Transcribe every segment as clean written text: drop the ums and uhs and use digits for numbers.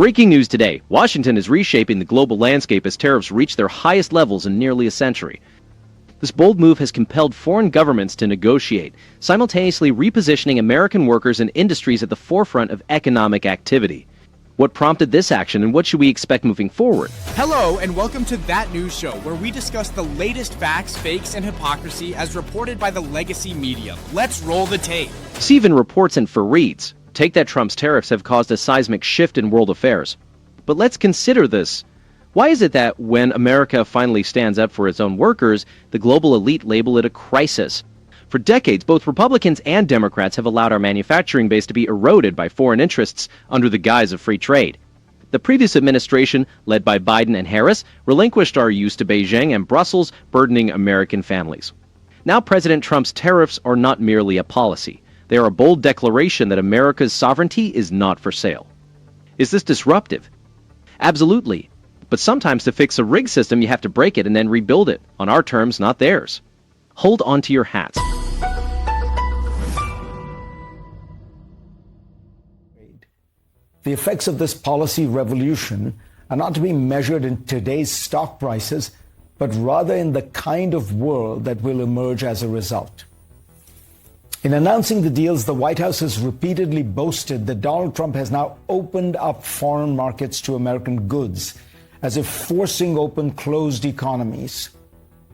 Breaking news today, Washington is reshaping the global landscape as tariffs reach their highest levels in nearly a century. This bold move has compelled foreign governments to negotiate, simultaneously repositioning American workers and industries at the forefront of economic activity. What prompted this action, and what should we expect moving forward? Hello, and welcome to That News Show, where we discuss the latest facts, fakes, and hypocrisy as reported by the legacy media. Let's roll the tape. Steven reports and for reads. Take that Trump's tariffs have caused a seismic shift in world affairs. But let's consider this. Why is it that when America finally stands up for its own workers, the global elite label it a crisis? For decades, both Republicans and Democrats have allowed our manufacturing base to be eroded by foreign interests under the guise of free trade. The previous administration, led by Biden and Harris, relinquished our use to Beijing and Brussels, burdening American families. Now President Trump's tariffs are not merely a policy. They are a bold declaration that America's sovereignty is not for sale. Is this disruptive? Absolutely. But sometimes to fix a rigged system, you have to break it and then rebuild it, on our terms, not theirs. Hold on to your hats. The effects of this policy revolution are not to be measured in today's stock prices, but rather in the kind of world that will emerge as a result. In announcing the deals, the White House has repeatedly boasted that Donald Trump has now opened up foreign markets to American goods, as if forcing open closed economies.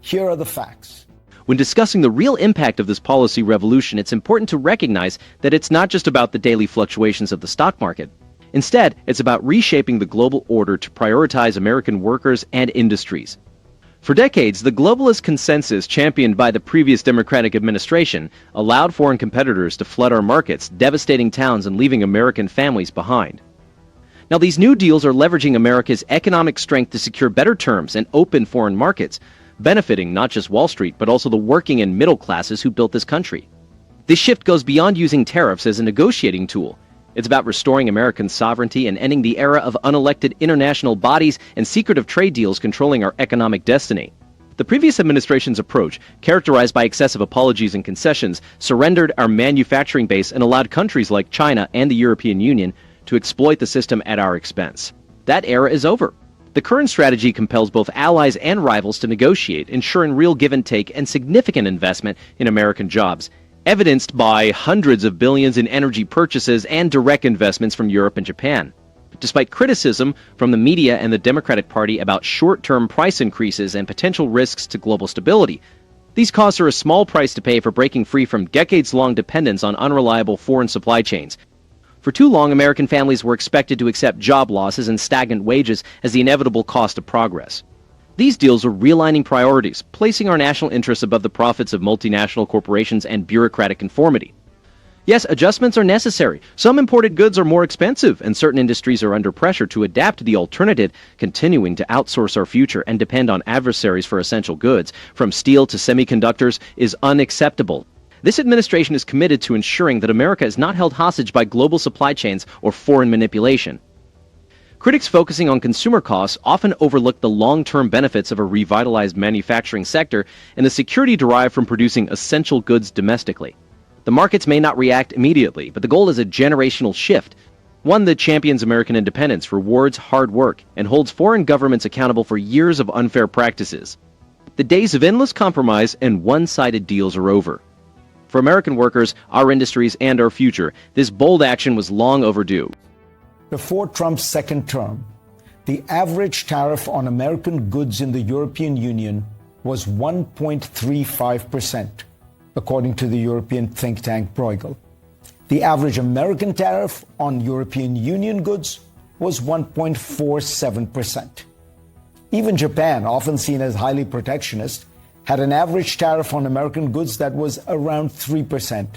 Here are the facts. When discussing the real impact of this policy revolution, it's important to recognize that it's not just about the daily fluctuations of the stock market. Instead, it's about reshaping the global order to prioritize American workers and industries. For decades, the globalist consensus championed by the previous Democratic administration allowed foreign competitors to flood our markets, devastating towns and leaving American families behind. Now, these new deals are leveraging America's economic strength to secure better terms and open foreign markets, benefiting not just Wall Street, but also the working and middle classes who built this country. This shift goes beyond using tariffs as a negotiating tool. It's about restoring American sovereignty and ending the era of unelected international bodies and secretive trade deals controlling our economic destiny. The previous administration's approach, characterized by excessive apologies and concessions, surrendered our manufacturing base and allowed countries like China and the European Union to exploit the system at our expense. That era is over. The current strategy compels both allies and rivals to negotiate, ensuring real give and take and significant investment in American jobs, evidenced by hundreds of billions in energy purchases and direct investments from Europe and Japan. Despite criticism from the media and the Democratic Party about short-term price increases and potential risks to global stability, these costs are a small price to pay for breaking free from decades-long dependence on unreliable foreign supply chains. For too long, American families were expected to accept job losses and stagnant wages as the inevitable cost of progress. These deals are realigning priorities, placing our national interests above the profits of multinational corporations and bureaucratic conformity. Yes, adjustments are necessary. Some imported goods are more expensive, and certain industries are under pressure to adapt to the alternative, continuing to outsource our future and depend on adversaries for essential goods, from steel to semiconductors, is unacceptable. This administration is committed to ensuring that America is not held hostage by global supply chains or foreign manipulation. Critics focusing on consumer costs often overlook the long-term benefits of a revitalized manufacturing sector and the security derived from producing essential goods domestically. The markets may not react immediately, but the goal is a generational shift, one that champions American independence, rewards hard work, and holds foreign governments accountable for years of unfair practices. The days of endless compromise and one-sided deals are over. For American workers, our industries, and our future, this bold action was long overdue. Before Trump's second term, the average tariff on American goods in the European Union was 1.35%, according to the European think tank Bruegel. The average American tariff on European Union goods was 1.47%. Even Japan, often seen as highly protectionist, had an average tariff on American goods that was around 3%,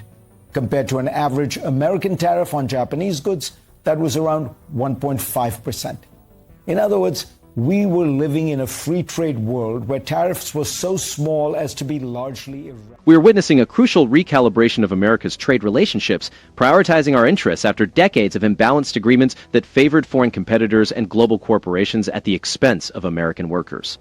compared to an average American tariff on Japanese goods that was around 1.5%. In other words, we were living in a free trade world where tariffs were so small as to be largely irrelevant. We are witnessing a crucial recalibration of America's trade relationships, prioritizing our interests after decades of imbalanced agreements that favored foreign competitors and global corporations at the expense of American workers.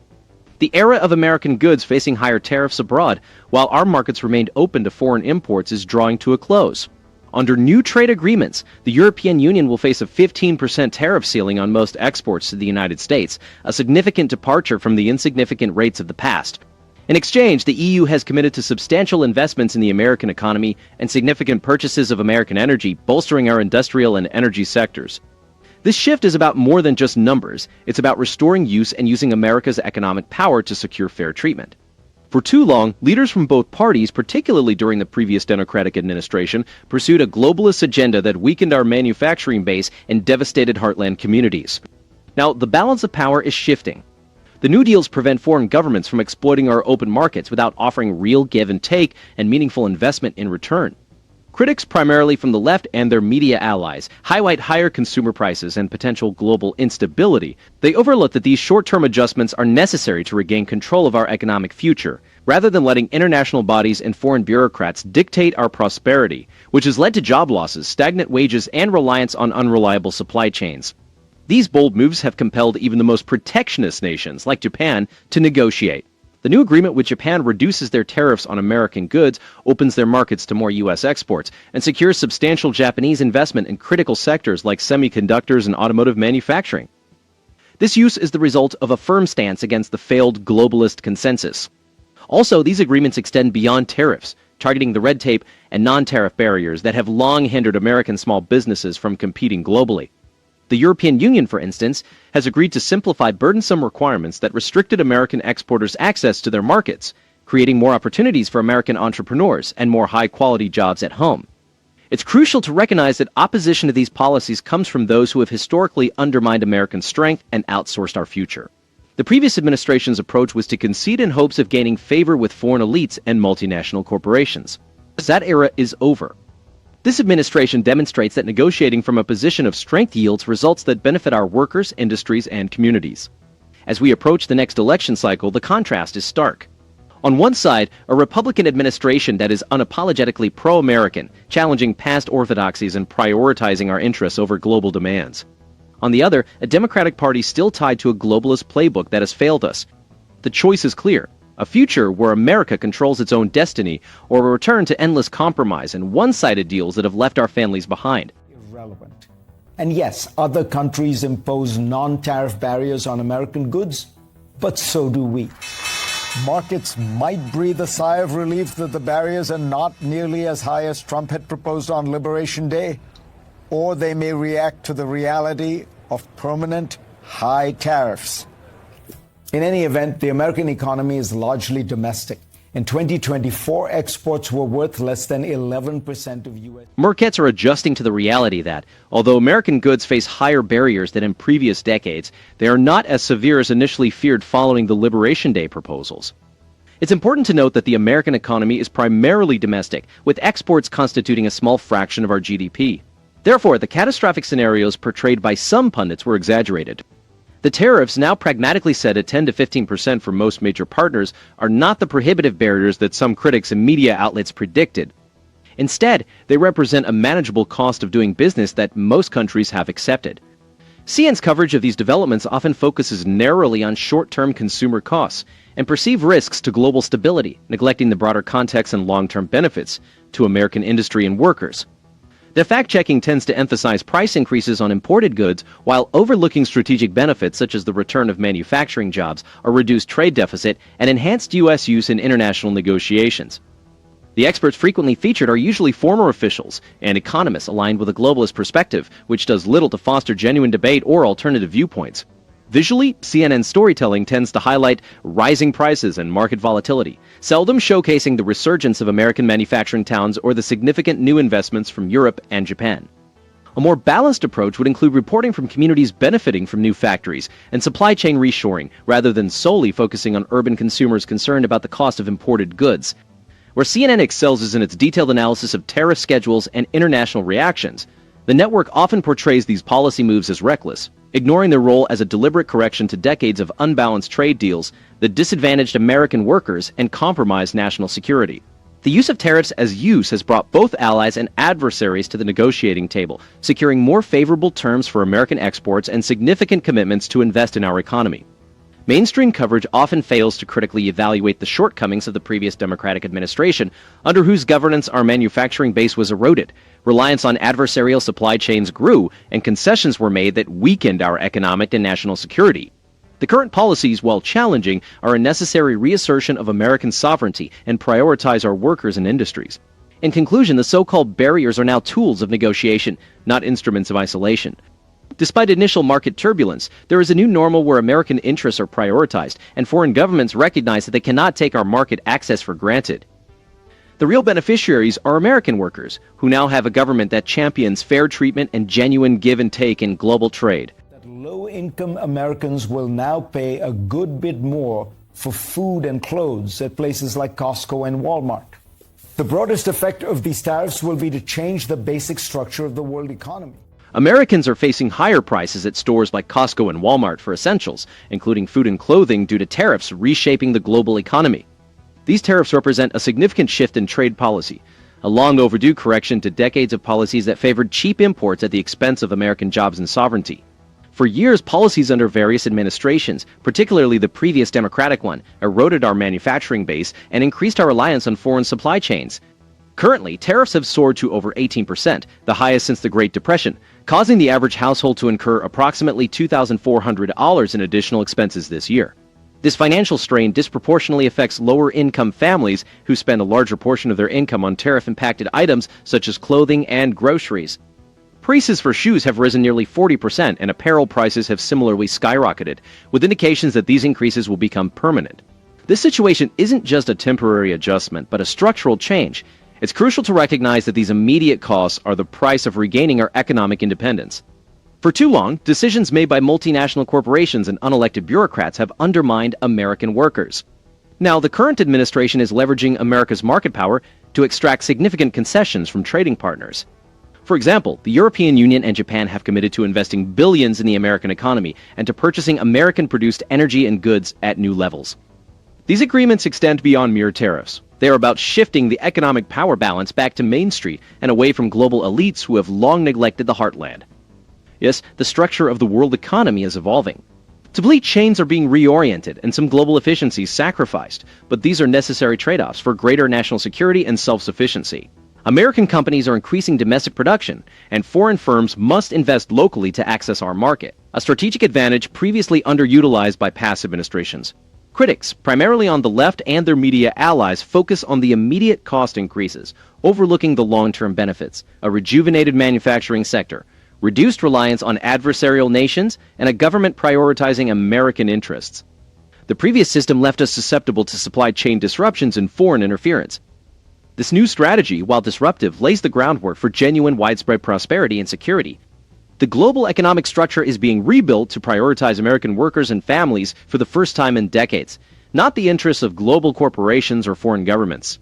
The era of American goods facing higher tariffs abroad, while our markets remained open to foreign imports, is drawing to a close. Under new trade agreements, the European Union will face a 15% tariff ceiling on most exports to the United States, a significant departure from the insignificant rates of the past. In exchange, the EU has committed to substantial investments in the American economy and significant purchases of American energy, bolstering our industrial and energy sectors. This shift is about more than just numbers. It's about restoring use and using America's economic power to secure fair treatment. For too long, leaders from both parties, particularly during the previous Democratic administration, pursued a globalist agenda that weakened our manufacturing base and devastated heartland communities. Now, the balance of power is shifting. The New Deals prevent foreign governments from exploiting our open markets without offering real give and take and meaningful investment in return. Critics, primarily from the left and their media allies, highlight higher consumer prices and potential global instability. They overlook that these short-term adjustments are necessary to regain control of our economic future, rather than letting international bodies and foreign bureaucrats dictate our prosperity, which has led to job losses, stagnant wages, and reliance on unreliable supply chains. These bold moves have compelled even the most protectionist nations, like Japan, to negotiate. The new agreement with Japan reduces their tariffs on American goods, opens their markets to more U.S. exports, and secures substantial Japanese investment in critical sectors like semiconductors and automotive manufacturing. This use is the result of a firm stance against the failed globalist consensus. Also, these agreements extend beyond tariffs, targeting the red tape and non-tariff barriers that have long hindered American small businesses from competing globally. The European Union, for instance, has agreed to simplify burdensome requirements that restricted American exporters' access to their markets, creating more opportunities for American entrepreneurs and more high-quality jobs at home. It's crucial to recognize that opposition to these policies comes from those who have historically undermined American strength and outsourced our future. The previous administration's approach was to concede in hopes of gaining favor with foreign elites and multinational corporations. That era is over. This administration demonstrates that negotiating from a position of strength yields results that benefit our workers, industries, and communities. As we approach the next election cycle, the contrast is stark. On one side, a Republican administration that is unapologetically pro-American, challenging past orthodoxies and prioritizing our interests over global demands. On the other, a Democratic Party still tied to a globalist playbook that has failed us. The choice is clear. A future where America controls its own destiny, or a return to endless compromise and one-sided deals that have left our families behind. Irrelevant. And yes, other countries impose non-tariff barriers on American goods, but so do we. Markets might breathe a sigh of relief that the barriers are not nearly as high as Trump had proposed on Liberation Day, or they may react to the reality of permanent high tariffs. In any event, the American economy is largely domestic. In 2024, exports were worth less than 11% of U.S. Markets are adjusting to the reality that, although American goods face higher barriers than in previous decades, they are not as severe as initially feared following the Liberation Day proposals. It's important to note that the American economy is primarily domestic, with exports constituting a small fraction of our GDP. Therefore, the catastrophic scenarios portrayed by some pundits were exaggerated. The tariffs, now pragmatically set at 10 to 15% for most major partners, are not the prohibitive barriers that some critics and media outlets predicted. Instead, they represent a manageable cost of doing business that most countries have accepted. CNN's coverage of these developments often focuses narrowly on short-term consumer costs and perceived risks to global stability, neglecting the broader context and long-term benefits to American industry and workers. The fact-checking tends to emphasize price increases on imported goods while overlooking strategic benefits such as the return of manufacturing jobs, a reduced trade deficit, and enhanced U.S. use in international negotiations. The experts frequently featured are usually former officials and economists aligned with a globalist perspective, which does little to foster genuine debate or alternative viewpoints. Visually, CNN's storytelling tends to highlight rising prices and market volatility, seldom showcasing the resurgence of American manufacturing towns or the significant new investments from Europe and Japan. A more balanced approach would include reporting from communities benefiting from new factories and supply chain reshoring, rather than solely focusing on urban consumers concerned about the cost of imported goods. Where CNN excels is in its detailed analysis of tariff schedules and international reactions. The network often portrays these policy moves as reckless, ignoring their role as a deliberate correction to decades of unbalanced trade deals that disadvantaged American workers and compromised national security. The use of tariffs as use has brought both allies and adversaries to the negotiating table, securing more favorable terms for American exports and significant commitments to invest in our economy. Mainstream coverage often fails to critically evaluate the shortcomings of the previous Democratic administration, under whose governance our manufacturing base was eroded, reliance on adversarial supply chains grew, and concessions were made that weakened our economic and national security. The current policies, while challenging, are a necessary reassertion of American sovereignty and prioritize our workers and industries. In conclusion, the so-called barriers are now tools of negotiation, not instruments of isolation. Despite initial market turbulence, there is a new normal where American interests are prioritized, and foreign governments recognize that they cannot take our market access for granted. The real beneficiaries are American workers, who now have a government that champions fair treatment and genuine give and take in global trade. That low-income Americans will now pay a good bit more for food and clothes at places like Costco and Walmart. The broadest effect of these tariffs will be to change the basic structure of the world economy. Americans are facing higher prices at stores like Costco and Walmart for essentials, including food and clothing, due to tariffs reshaping the global economy. These tariffs represent a significant shift in trade policy, a long overdue correction to decades of policies that favored cheap imports at the expense of American jobs and sovereignty. For years, policies under various administrations, particularly the previous Democratic one, eroded our manufacturing base and increased our reliance on foreign supply chains. Currently, tariffs have soared to over 18%, the highest since the Great Depression, causing the average household to incur approximately $2,400 in additional expenses this year. This financial strain disproportionately affects lower-income families who spend a larger portion of their income on tariff-impacted items such as clothing and groceries. Prices for shoes have risen nearly 40%, and apparel prices have similarly skyrocketed, with indications that these increases will become permanent. This situation isn't just a temporary adjustment, but a structural change. It's crucial to recognize that these immediate costs are the price of regaining our economic independence. For too long, decisions made by multinational corporations and unelected bureaucrats have undermined American workers. Now, the current administration is leveraging America's market power to extract significant concessions from trading partners. For example, the European Union and Japan have committed to investing billions in the American economy and to purchasing American-produced energy and goods at new levels. These agreements extend beyond mere tariffs. They are about shifting the economic power balance back to Main Street and away from global elites who have long neglected the heartland. Yes, the structure of the world economy is evolving. Supply chains are being reoriented and some global efficiencies sacrificed, but these are necessary trade-offs for greater national security and self-sufficiency. American companies are increasing domestic production, and foreign firms must invest locally to access our market, a strategic advantage previously underutilized by past administrations. Critics, primarily on the left and their media allies, focus on the immediate cost increases, overlooking the long-term benefits, a rejuvenated manufacturing sector, reduced reliance on adversarial nations, and a government prioritizing American interests. The previous system left us susceptible to supply chain disruptions and foreign interference. This new strategy, while disruptive, lays the groundwork for genuine widespread prosperity and security. The global economic structure is being rebuilt to prioritize American workers and families for the first time in decades, not the interests of global corporations or foreign governments.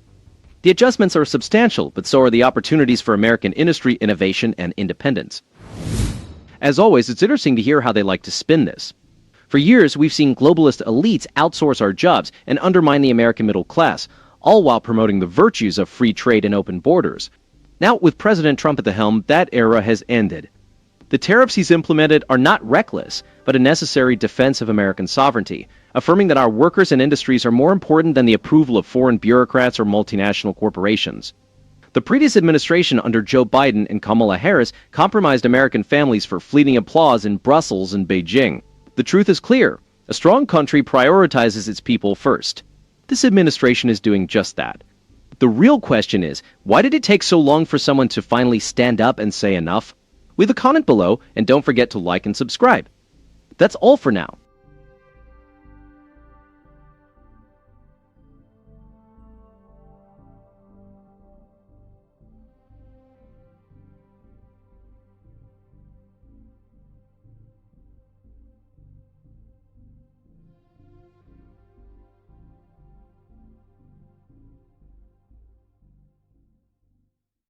The adjustments are substantial, but so are the opportunities for American industry, innovation, and independence. As always, it's interesting to hear how they like to spin this. For years, we've seen globalist elites outsource our jobs and undermine the American middle class, all while promoting the virtues of free trade and open borders. Now, with President Trump at the helm, that era has ended. The tariffs he's implemented are not reckless, but a necessary defense of American sovereignty, affirming that our workers and industries are more important than the approval of foreign bureaucrats or multinational corporations. The previous administration under Joe Biden and Kamala Harris compromised American families for fleeting applause in Brussels and Beijing. The truth is clear. A strong country prioritizes its people first. This administration is doing just that. The real question is, why did it take so long for someone to finally stand up and say enough? Leave a comment below, and don't forget to like and subscribe. That's all for now.